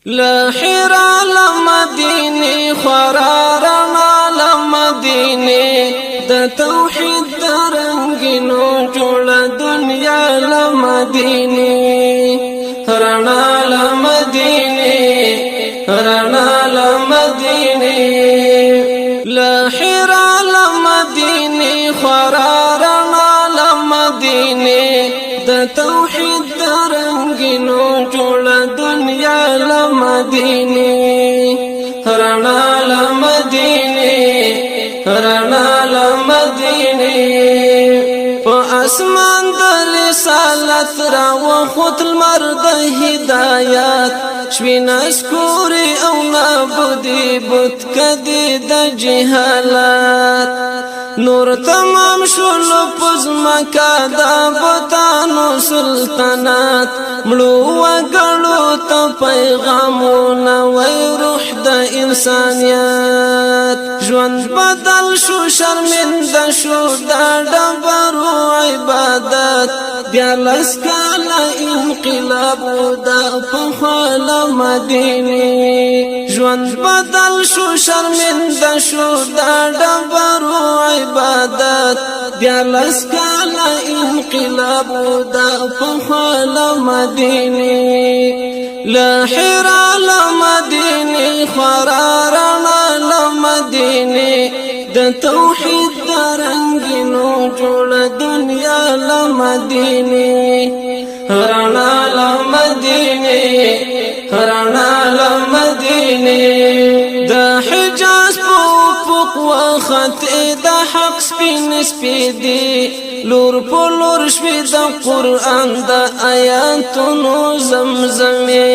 لحرا لمديني خرارنا لمديني د توحید درنګینو جوړ دنیا لمديني رڼا لمديني رڼا لمديني لحرا لمديني خرارنا لمديني د توحید درنګینو جوړ دنیا لمديني رڼا لمديني رڼا لمديني په اسمان د رسالت را وخت المرد هدايات شوينا سکوري او نابودي بوت کدي د جهالات نور تمام شول پزمکا دا بوتانو سلطنات مړو وګړو ته پیغامونه وای روح د انسانيت ژوند بدل شو شرمنده شو دا ډبرو عبادت بیا لسکاله انقلاب دا په مدینه ژوند بدل شو شرمنده شو دا ډبرو عبادت بیا لسکاله انقلاب دا په مدینه لحرا لمديني خرارنا لمديني د توحید درنګینو جوړ دنیا لمديني رڼا لمديني رڼا لمديني د حجاز په وخت د حق سپین سپیدي لور په لور شوي د قرآن د آیاتونو زمزمې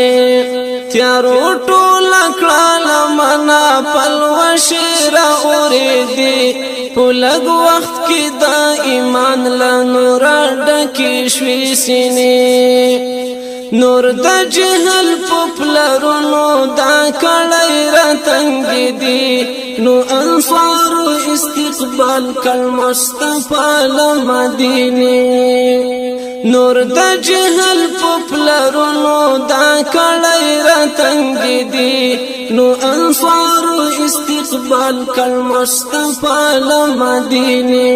تیارو ټوله کړه لمنا پلوشې را اورېدې په لږ وخت کې د ایمان له نوره ډکې شوې سینې نور د جهل په پلرونو دا کړی را تنګې دي نو انصار استقبال کل مصطفی لمديني نور د جهل په پلرونو دا کړی را تنګې دي نو انصار استقبال کل مصطفی لمديني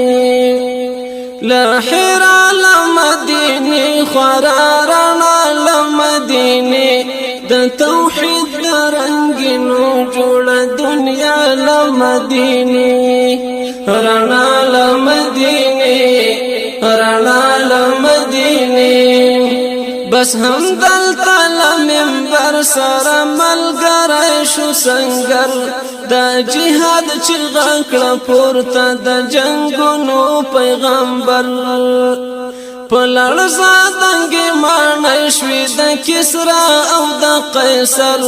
لحرا لمديني خرارنا لمديني د توحید درنګینو جوړ دنیا لمديني رڼا لمديني رڼا لمديني بس هم دلته لمنبر سره ملګری شو سنگر د جهاد چې غکړه پورته د جنگونو پیغمبر پلړ زادنګ مان شوي د کسرا او د قیصر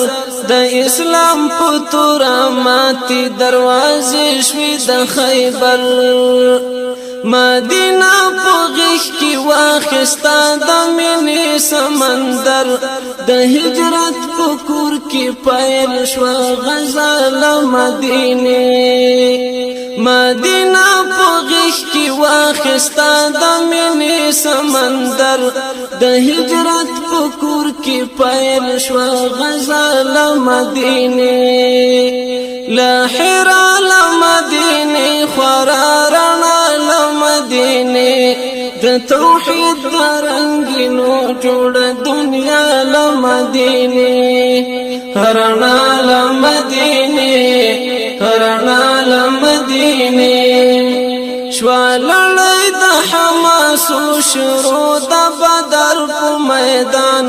د اسلام په تور ماتي دروازې شوي د خیبر مدینه په غیږ کې واخستا د مینې سمندر د هجرت په کور کې پیل شو غزا لمدینه مدینه په غیږ کې واخستا د مینې سمندر د هجرت په کور کې پیل شو غزا لمدینه لحرا لمديني خرارنا لمديني د توحید درنګینو جوړ دنیا لمديني رڼا لمديني رڼا لمديني شوالړی د حماس شروع د بدر په میدان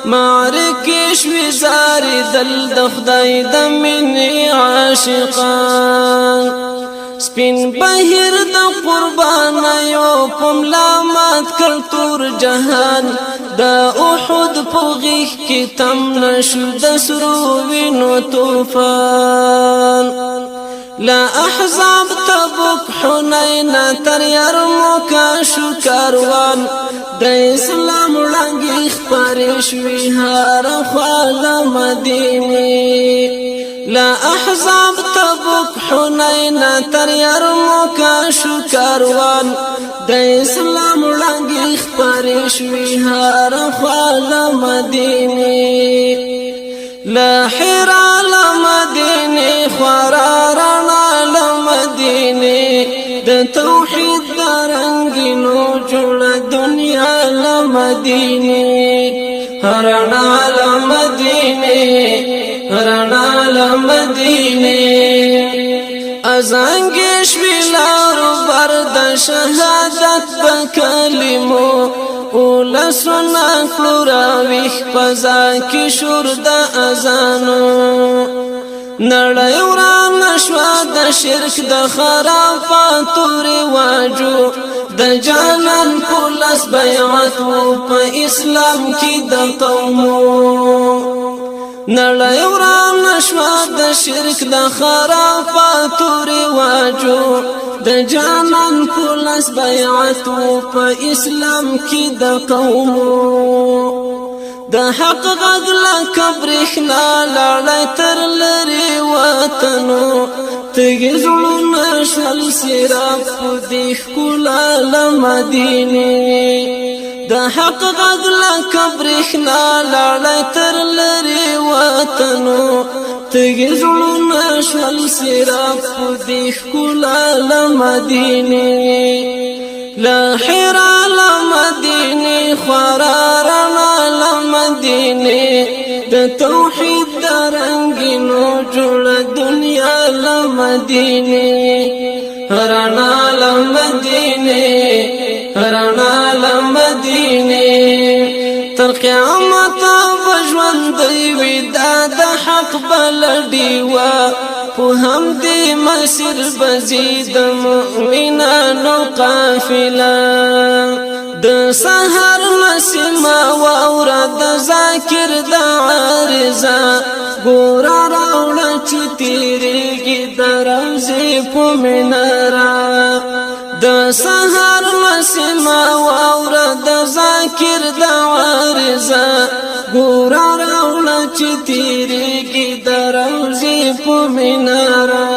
معرکې شوي زاري دل د خدای د مینې عاشقان سپین بهیر د قربانیو په ملامت کلتور جهان د احد په غیږ کې تم نشو د سرو وینو طوفان لا احزاب تبوک حنین تر یرموک شو کاروان د اسلام وړاندې خپرې شوي هر خوا لمديني لا احزاب تبوک حنین تر یرموک شو کاروان د اسلام وړاندې خپرې شوي هر خوا لمديني لحرا لمدینه خورا رڼا لمدینه د توحید درنګینو جوړه دنیا لمدینه رڼا لمدینه رڼا لمدینه ازانګش ویلارو برد شهادت بکلمو ولسنا کلوراویخ پزا کی شور د ازانو نړۍ وران شوا د شرک د خرافاتو رواجو د جانان پولیس بیعت په اسلام کې د قومو نړۍ وران شوا د شرک د خرافاتو رواجو د جانان پولیس بیعت په اسلام کې د قومو د حق غږ لکه برېښنا لاړی تر لرې وطنو تږي زړونه شول سیراب په دې ښکلا له مدینې د حق غږ لکه برېښنا لاړی تر لرې وطنو تږي زړونه شول سیراب په دې ښکلا له مدینې لحرا لمدینه خورا رڼا لمدینه د توحید درنګینو جوړه دنیا لمدینه رڼا لمدینه رڼا لمدینه تر قیامت بژوند وي دا د حق بلډیوا په هم دې مسیر بزید مؤمنانو قافله د سحر نسیمه واوره د ذاکر د عارضه ګوره راوړه چې تیریږي د روضې په مناره د سحر نسیمه واوره د ذاکر د عارضه ګوره راوړه چې تیریږي د روضې په مناره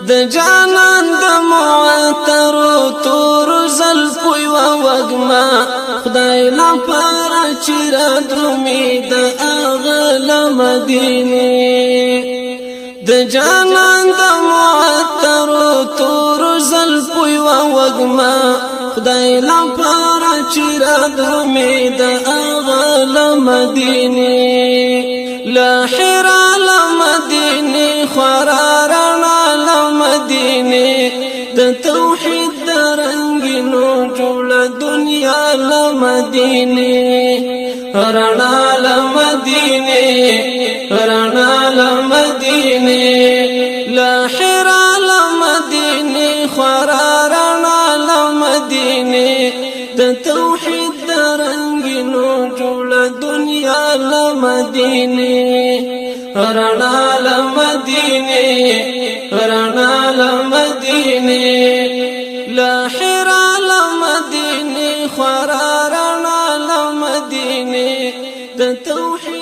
د جانان د معطرو تورو زلفو یوه وږمه خدای لپاره چې رادرومي د هغه له مدینې د جانان د معطرو تورو زلفو یوه وږمه خدای لپاره چې رادرومي د هغه له مدینې لحرا لمدینه خورا رڼا لمدینه د توحید درنګینو جوړه دنیا لمدینه رڼا لمدینه رڼا لمدینه لحرا لمدینه خورا رڼا لمدینه د توحید درنګینو جوړه دنیا لمدینه رڼا لمدینه رڼا لمدینه لحرا لمدینه خورا رڼا لمدینه د توحید